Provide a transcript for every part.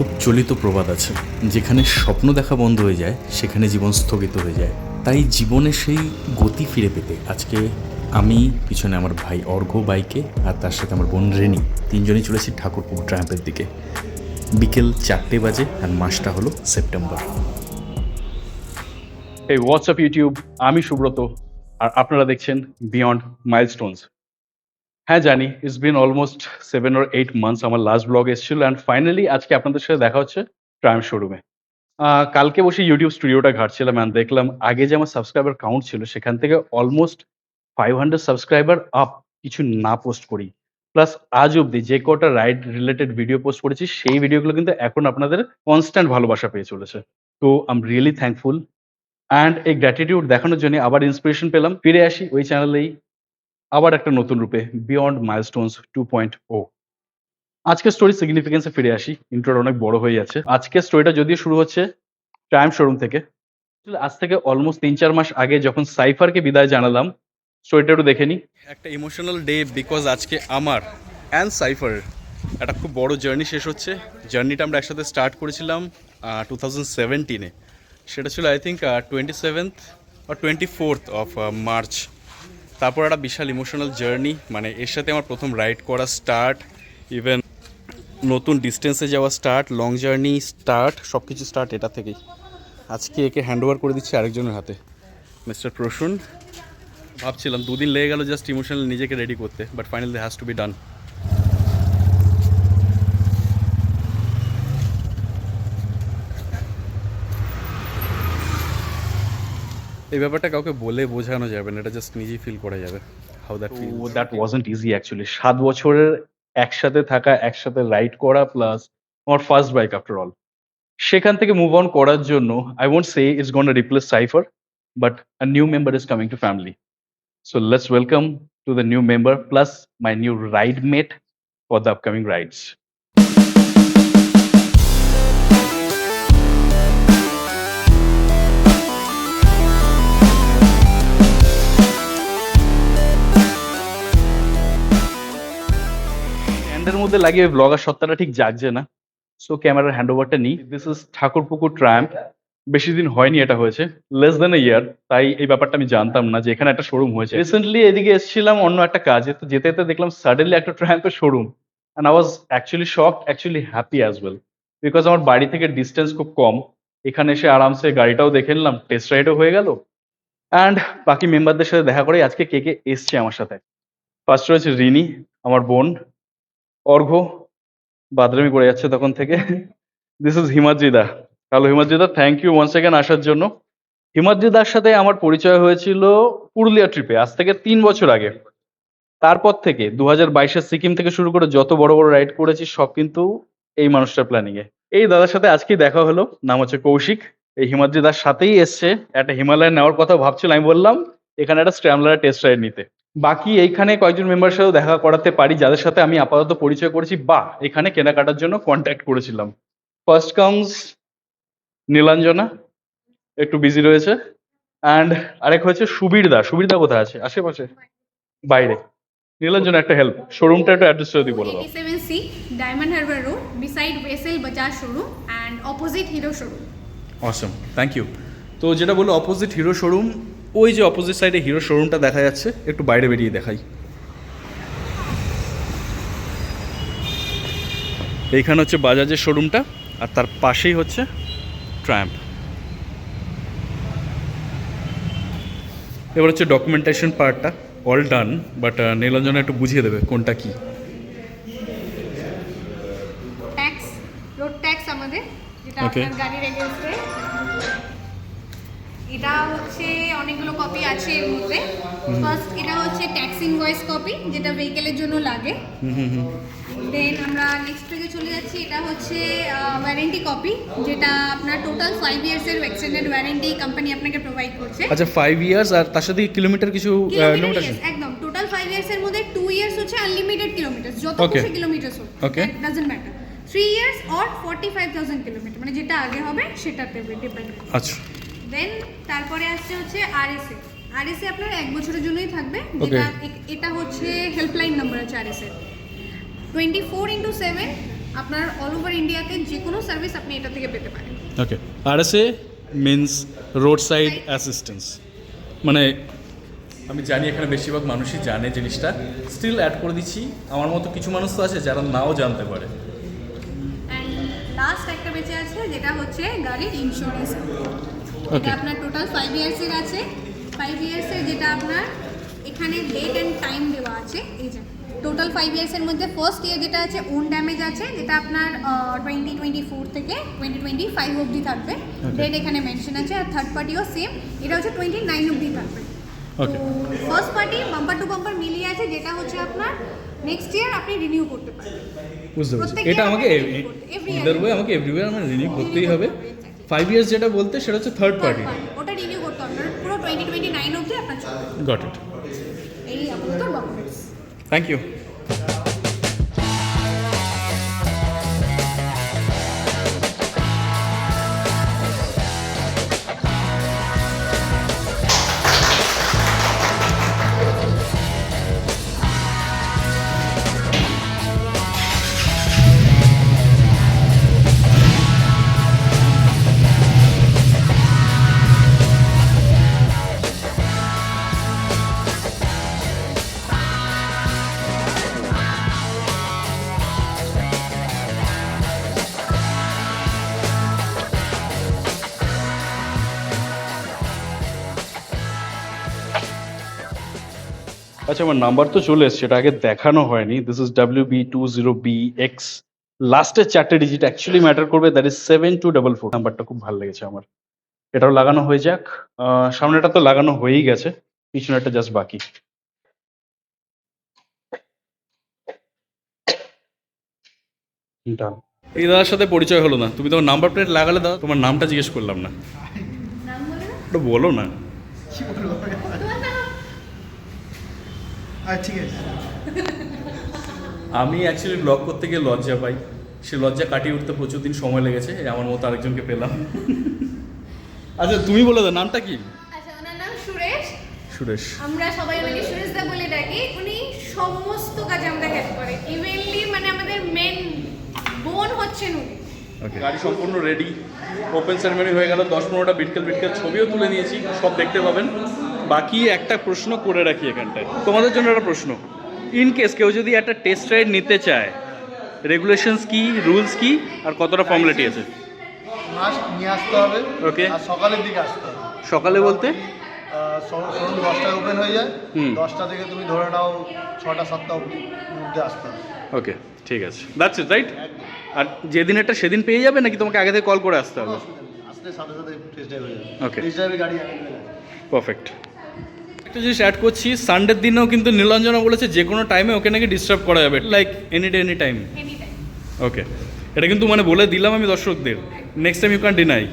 খুব চলিত প্রবাদ আছে, যেখানে স্বপ্ন দেখা বন্ধ হয়ে যায় সেখানে জীবন স্থগিত হয়ে যায়। তাই জীবনে সেই গতি ফিরে পেতে আজকে আমি, পিছনে আমার ভাই অর্ঘ্য বাইকে, আর তার সাথে আমার বোন রেনি, তিনজনই চলেছি ঠাকুরপুকুর ট্রায়াম্পের দিকে। বিকেল 4টে বাজে আর মাসটা হলো সেপ্টেম্বর। এই হোয়াটসঅ্যাপ ইউটিউব, আমি সুব্রত আর আপনারা দেখছেন বিয়ন্ড মাইলস্টোনস। হ্যাঁ জানি, it's been almost 7 or 8 months আমার লাস্ট ব্লগ এসেছিল, অ্যান্ড ফাইনালি আজকে আপনাদের সাথে দেখা হচ্ছে ট্রায়াম্ফ শোরুমে। কালকে বসে ইউটিউব স্টুডিওটা ঘাটছিলাম অ্যান্ড দেখলাম আগে যে আমার সাবস্ক্রাইবার কাউন্ট ছিল সেখান থেকে অলমোস্ট 500 সাবস্ক্রাইবার আপ কিছু না পোস্ট করি। প্লাস আজ অবধি যে কটা রাইড রিলেটেড ভিডিও পোস্ট করেছি সেই ভিডিওগুলো কিন্তু এখন আপনাদের কনস্ট্যান্ট ভালোবাসা পেয়ে চলেছে। তো I am really thankful, and এই গ্র্যাটিটিউড দেখানোর জন্য আবার ইন্সপিরেশন পেলাম। ফিরে আসি ওই চ্যানেলেই আবার একটা নতুন রূপে, বিয়ন্ড মাইলস্টোনস 2.0। আজকের স্টোরি সিগনিফিকেন্সে ফিরে আসি, ইন্ট্রোটা অনেক বড় হয়ে যাচ্ছে। আজকের স্টোরিটা যদিও শুরু হচ্ছে ট্রায়াম্ফ শোরুম থেকে। আজ থেকে অলমোস্ট 3-4 মাস আগে যখন সাইফারকে বিদায় জানালাম, স্টোরিটা একটু দেখে নিই। একটা ইমোশনাল ডে, বিকজ আজকে আমার অ্যান্ড সাইফারের একটা খুব বড় জার্নি শেষ হচ্ছে। জার্নিটা আমরা একসাথে স্টার্ট করেছিলাম 2017-এ। সেটা ছিল I think 27th or 24th of March. তারপর একটা বিশাল ইমোশনাল জার্নি, মানে এর সাথে আমার প্রথম রাইড করা স্টার্ট, ইভেন নতুন ডিস্টেন্সে যাওয়া স্টার্ট, লং জার্নি স্টার্ট, সব কিছু স্টার্ট এটা থেকেই। আজকে একে হ্যান্ড ওভার করে দিচ্ছি আরেকজনের হাতে, মিস্টার প্রসূন। ভাবছিলাম 2 দিন লেগে গেল জাস্ট ইমোশনাল নিজেকে রেডি করতে, but finally has to be done. এই ব্যাপারটা কাউকে বলে বোঝানো যাবে না, এটা জাস্ট নিজেই ফিল করা যাবে how that feel. That wasn't easy actually. 7 বছরের একসাথে থাকা, একসাথে রাইড করা, প্লাস আমার ফার্স্ট বাইক আফটার অল। সেখান থেকে মুভ অন করার জন্য I want say it's gonna replace Cypher, but a new member is coming to family. So let's welcome to the new member plus my new ride mate for the upcoming rides. এর মধ্যে লাগিয়ে blogger সত্তাটা ঠিক জাগছে না, so ক্যামেরার hand ওভারটা নিই। This is Thakurpukur Triumph. বেশি দিন হয়নি এটা হয়েছে, লেস দেন এ ইয়ার। তাই এই ব্যাপারটা আমি জানতাম না যে এখানে একটা শোরুম হয়েছে। রিসেন্টলি এদিকে এসেছিলাম অন্য একটা কাজে, তো যেতে যেতে দেখলাম সাডেনলি একটা ট্রায়াম্পের showroom, and I was actually shocked, actually happy as well, because আমার বাড়ি থেকে ডিস্টেন্স খুব কম। এখানে এসে আরামসে গাড়িটাও দেখে নিলাম, টেস্ট রাইডও হয়ে গেল, অ্যান্ড বাকি মেম্বারদের সাথে দেখা করে আজকে কে কে এসছে আমার সাথে। ফার্স্ট রয়েছে রিনি, আমার বোন, অর্ঘ্য বাদরামি করে যাচ্ছে তখন থেকে। দিস ইজ হিমাদ্রিদা। হ্যালো হিমাদ্রিদা, থ্যাংক ইউ ওয়ান্স এগেন আসার জন্য। হিমাদ্রিদার সাথে আমার পরিচয় হয়েছিল পুরুলিয়া ট্রিপে আজ থেকে 3 বছর আগে। তারপর থেকে 2022-এর সিকিম থেকে শুরু করে যত বড় বড় রাইড করেছি সব কিন্তু এই মানুষটার প্ল্যানিং এ। এই দাদার সাথে আজকেই দেখা হলো, নাম হচ্ছে কৌশিক। এই হিমাদ্রিদার সাথেই এসছে, একটা হিমালয়ান নেওয়ার কথা ভাবছিলাম। আমি বললাম এখানে একটা স্ট্র্যামলার টেস্ট রাইড নিতে। বাকি এইখানে কয়েকজন মেম্বার সাথেও দেখা করাতে পারি যাদের সাথে আমি আপাতত পরিচয় করেছি বা এখানে কেনাকাটার জন্য কন্ট্যাক্ট করেছিলাম। ফার্স্ট কামস নীলাঞ্জনা, একটু বিজি রয়েছে, অ্যান্ড আরেক হচ্ছে সুবীর দা। সুবীর দা কোথায় আছে? আশেপাশে, বাইরে। নীলাঞ্জনা একটা হেল্প, শোরুমটা একটু অ্যাড্রেস যদি বলে দাও। 87C Diamond Harbour Road, beside Vessel Bajaj showroom and opposite Hero showroom. Assam, thank you. তো যেটা বললো অপোজিট হিরো শোরুম, ওই যে অপোজিট সাইডে হিরো শোরুমটা দেখা যাচ্ছে, একটু বাইরে বেরিয়ে দেখাই। এইখানে হচ্ছে বাজাজের শোরুমটা, আর তার পাশেই হচ্ছে ট্রায়াম্প। এবার হচ্ছে ডকুমেন্টেশন পার্টটা অল ডান, বাট নীলাঞ্জনা একটু বুঝিয়ে দেবে কোনটা কি। ট্যাক্স, রোড ট্যাক্স আমাদের, যেটা Okay. আপনার গাড়ির এগেইনস্টে। এটা হচ্ছে অনেকগুলো কপি আছে এর মধ্যে। ফার্স্ট এটা হচ্ছে ট্যাক্স ইনভয়েস কপি, যেটা ভেহিকেলের জন্য লাগে। দেন আমরা নেক্সট পেজে চলে যাচ্ছি। এটা হচ্ছে ওয়ারেন্টি কপি, যেটা আপনার টোটাল 5 ইয়ার্সের এক্সটেন্ডেড ওয়ারেন্টি কোম্পানি আপনাকে প্রোভাইড করছে। আচ্ছা 5 ইয়ার্স, আর তার সাথে কিলোমিটার কিছু লিমিটেশন? একদম টোটাল 5 ইয়ার্সের মধ্যে 2 ইয়ার্স হচ্ছে আনলিমিটেড কিলোমিটার, যত খুশি কিলোমিটার হোক, okay, doesn't matter. 3 years or 45,000 kilometre, মানে যেটা আগে হবে সেটাতে ডিপেন্ড করে। আচ্ছা। দেন তারপরে আসছে হচ্ছে আরএসএ। আরএসএ আপনার 1 বছরের জন্যই থাকবে, যেটা এটা হচ্ছে হেল্পলাইন নাম্বার আছে আরএসএ। 24/7 আপনার অল ওভার ইন্ডিয়াতে যে কোনো সার্ভিস আপনি এটা থেকে পেতে পারেন। ওকে, RSA means road side assistance. মানে আমি জানি এখানে বেশিরভাগ মানুষই জানে জিনিসটা, স্টিল অ্যাড করে দিচ্ছি। আমার মতো কিছু মানুষ তো আছে যারা নাও জানতে পারে। অ্যান্ড লাস্ট একটা বেঁচে আছে যেটা হচ্ছে গাড়ির ইন্স্যুরেন্স। এটা আপনার টোটাল 5 ইয়ার্সের আছে। 5 ইয়ার্সের যেটা আপনার এখানে ডেট অ্যান্ড টাইম দেওয়া আছে। এই যে টোটাল 5 ইয়ার্সের মধ্যে ফার্স্ট ইয়ার যেটা আছে ওন ড্যামেজ আছে, যেটা আপনার 2024 থেকে 2025 অবধি থাকবে, ডেট এখানে মেনশন আছে। আর থার্ড পার্টিও সেম, এটা হচ্ছে 29 অবধি থাকবে। তো first party bumper to bumper মিলিয়ে আছে, যেটা হচ্ছে আপনার নেক্সট ইয়ার আপনি রিনিউ করতে পারবেন। বুঝতে পারছি, এটা আমাকে ইদার ওয়ে আমাকে এভরিওয়্যার আমার রিনিউ করতেই হবে। 5 ইয়ার্স যেটা বলতে সেটা হচ্ছে থার্ড পার্টি, ওটা রিনিউ করতে হবে পুরো 2029 অবধি আপনার চলবে। Got it. এই আপাতত ডকুমেন্টস। Thank you. আচ্ছা, আমার নাম্বার তো চলে এসছে, এটা আগে দেখানো হয়নি। This is WB20BX। লাস্টের 4টে ডিজিট অ্যাকচুয়ালি ম্যাটার করবে, দ্যাট ইজ 7244। নাম্বারটা খুব ভালো লেগেছে আমার। এটাও লাগানো হয়ে যাক। সামনেটা তো লাগানো হয়েই গেছে, পিছনেরটা জাস্ট বাকি। ডান। এই দাদার সাথে পরিচয় হলো না, তুমি তোমার নাম্বার প্লেট লাগালে দাদা, তোমার নামটা জিজ্ঞেস করলাম না। নাম বলে না? ওটা বলো না। ঠিক আছে। আমি অ্যাকচুয়ালি ব্লগ করতে গিয়ে লজ্জা পাই, সে লজ্জা কাটিয়ে উঠতে প্রচুর দিন সময় লেগেছে, এই আমার মতো আরেকজনকে পেলাম। আচ্ছা তুমি বলে দাও নামটা কি? আচ্ছা, ওনার নাম সুরেশ। সুরেশ। আমরা সবাই ওনাকে সুরেশ দা বলে ডাকি। উনি সমস্ত কাজে আমাদের হেল্প করে, ইভেনলি মানে আমাদের মেন বোন হচ্ছেন উনি। ওকে, গাড়ি সম্পূর্ণ রেডি, ওপেন সেরেমনি হয়ে গেল, 10-15টা বিটকেল ছবিও তুলে নিয়েছি, সব দেখতে পাবেন। বাকি একটা প্রশ্ন করে রাখি এখানটায়, তোমাদের জন্য একটা প্রশ্ন। ইন কেস কেউ যদি একটা টেস্ট রাইড নিতে চায়, রেগুলেশনস কি, রুলস কি, আর কতটা ফর্মালিটি আছে? মাস্ক নিয়ে আসতে হবে। ওকে। আর সকালের দিকে আসতে হবে। সকালে বলতে শোরুম 10টায় ওপেন হয়ে যায়। 10টা থেকে তুমি ধরে নাও 6টা-7টা মধ্যে আসতে হবে। ওকে, ঠিক আছে, দ্যাটস ইট, রাইট? আর যেদিন এটা সেদিন পেয়ে যাবে নাকি তোমাকে আগে থেকে কল করে আসতে হবে? আসলে সাথে সাথে টেস্ট ড্রাইভ হয়ে যাবে। ওকে, টেস্ট ড্রাইভের গাড়ি অ্যাভেলেবেল আছে। পারফেক্ট। একটা জিনিস অ্যাড করছি, সানডের দিনেও কিন্তু নীলাঞ্জনা বলেছে যে কোনো টাইমে ওকে নাকি ডিস্টার্ব করা যাবে, like any day any time. Any time. Okay, এটা কিন্তু মানে বলে দিলাম আমি দর্শকদের, next time you can deny.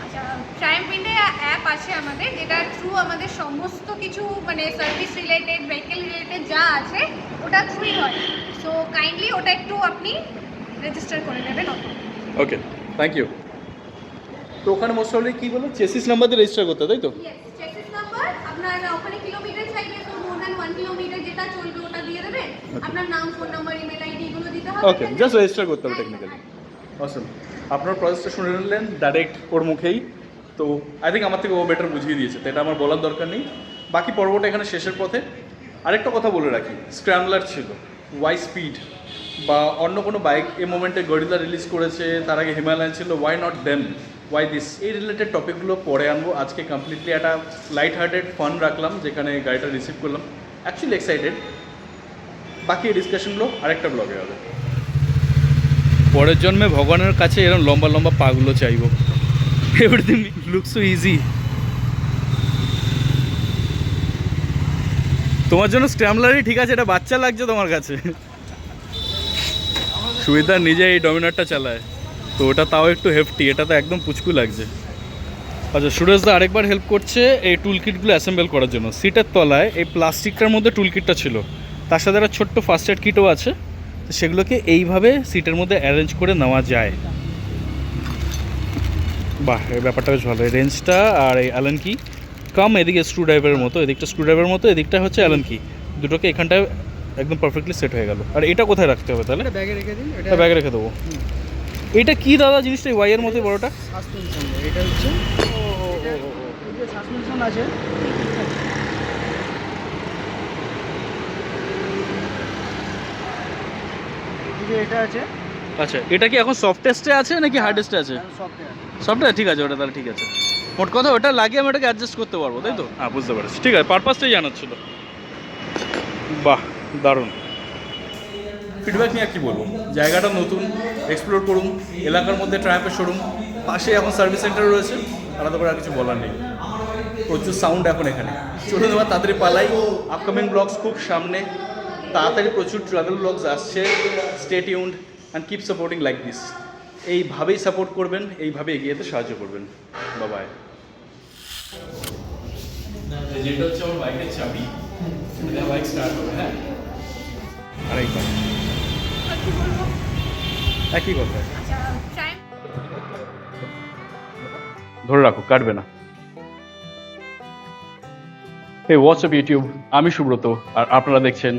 আচ্ছা, ট্রায়াম্ফ ইন্ডিয়া অ্যাপ আছে আমাদের, যেটা থ্রু আমাদের সমস্ত কিছু মানে সার্ভিস রিলেটেড, ভেহিকেল রিলেটেড যা আছে ওটা থ্রুই হয়। সো কাইন্ডলি ওটা একটু আপনি রেজিস্টার করে নেবেন। ওকে, থ্যাংক ইউ। তো ওখানে মোস্ট প্রবলি কি বলো, চেসিস নাম্বার দিয়ে রেজিস্টার করতে, তাই তো? ইয়েস, চেসিস নাম্বার আপনার ওখানে কিলোমিটার চাইলে তো মোর দ্যান 1 কিলোমিটার যেটা চলবে ওটা দিয়ে দেবেন। আপনার নাম, ফোন নাম্বার, ইমেল আইডি এগুলো দিতে হবে। ওকে, জাস্ট রেজিস্টার করতে হবে টেকনিক্যালি। অসম, আপনার প্রসেসটা শুনে নিলেন ডাইরেক্ট ওর মুখেই। তো আই থিঙ্ক আমার থেকে ও বেটার বুঝিয়ে দিয়েছে, তো এটা আমার বলার দরকার নেই। বাকি পর্বটা এখানে শেষের পথে। আরেকটা কথা বলে রাখি, স্ক্র্যাম্বলার ছিল, ওয়াই স্পিড বা অন্য কোনো বাইক এই মোমেন্টে গরিলা রিলিজ করেছে, তার আগে হিমালয়ান ছিল, why not them, why this, এই রিলেটেড টপিকগুলো পরে আনবো। আজকে কমপ্লিটলি একটা লাইট হার্টেড ফান রাখলাম, যেখানে গাড়িটা রিসিভ করলাম, অ্যাকচুয়ালি এক্সাইটেড। বাকি এই ডিসকাশনগুলো আরেকটা ব্লগে হবে। পরের জন্মে ভগবানের কাছে এরকম লম্বা লম্বা পাগুলো চাইবো। Everything looks so easy. তোমার জন্য স্ট্যাম্বলারই ঠিক আছে, এটা বাচ্চা লাগছে তোমার কাছে। সুবিধা নিজে এই ডমিনারটা চালায়, তো ওটা তাও একটু হেফটি, এটা তো একদম পুচকু লাগছে। আচ্ছা, সুরেশদা আরেকবার হেল্প করছে এই টুল কিটগুলো অ্যাসেম্বল করার জন্য। সিটের তলায় এই প্লাস্টিকটার মধ্যে টুল কিটটা ছিল, তার সাথে একটা ছোট্ট ফার্স্ট এড কিটও আছে, তো সেগুলোকে এইভাবে সিটের মধ্যে অ্যারেঞ্জ করে নেওয়া যায়। বাহ, এই ব্যাপারটা বেশ ভালো। এই রেঞ্জটা আর এই অ্যালেন কি কাম এদিকে স্ক্রু ড্রাইভারের মতো, এদিকটা স্ক্রু ড্রাইভারের মতো, এদিকটা হচ্ছে অ্যালেন কি, দুটোকে এখানটায় একদম পারফেক্টলি সেট হয়ে গেল। আর এটা কোথায় রাখতে হবে তাহলে? এটা ব্যাগে রেখে দিন, এটা ব্যাগে রেখে দেবো। এটা কি দাদা জিনিসটা ওয়াই এর মধ্যে বড়টা? সাসপেনশন, এটা হচ্ছে এই যে সাসপেনশন আছে, এই যে এটা আছে, আচ্ছা, এটা কি এখন সফট টেস্টে আছে নাকি হার্ড টেস্টে আছে? সফটওয়্যার। সফটওয়্যার, ঠিক আছে, ওটা তাহলে ঠিক আছে। মোট কথা ওটা লাগিয়ে আমি ওটাকে অ্যাডজাস্ট করতে পারবো, তাই তো? হ্যাঁ, বুঝতে পারছি, ঠিক আছে, পারপাসটাই জানার ছিল। বাহ, দারুণ। ফিডব্যাক নিয়ে আর কি বলবো, জায়গাটা নতুন, এক্সপ্লোর করুন। এলাকার মধ্যে ট্রায়াম্পের শোরুম, পাশে এখন সার্ভিস সেন্টার রয়েছে, আলাদা করে আর কিছু বলার নেই। প্রচুর সাউন্ড এখন এখানে। চলুন এবার তাড়াতাড়ি পালাই, আপকামিং ব্লগস খুব সামনে, তাড়াতাড়ি প্রচুর ট্রাভেল ব্লগস আসছে। Stay tuned and keep supporting like this. এইভাবেই সাপোর্ট করবেন, এইভাবে এগিয়ে যেতে সাহায্য করবেন। বাই। যেটা হচ্ছে আমার বাইকের চাবি, বাইক স্টার্ট হবে। হ্যাঁ, আরেকবার একই কথা। ধরে রাখো, কাটবে না। এই হোয়াটসঅ্যাপ ইউটিউব, আমি সুব্রত আর আপনারা দেখছেন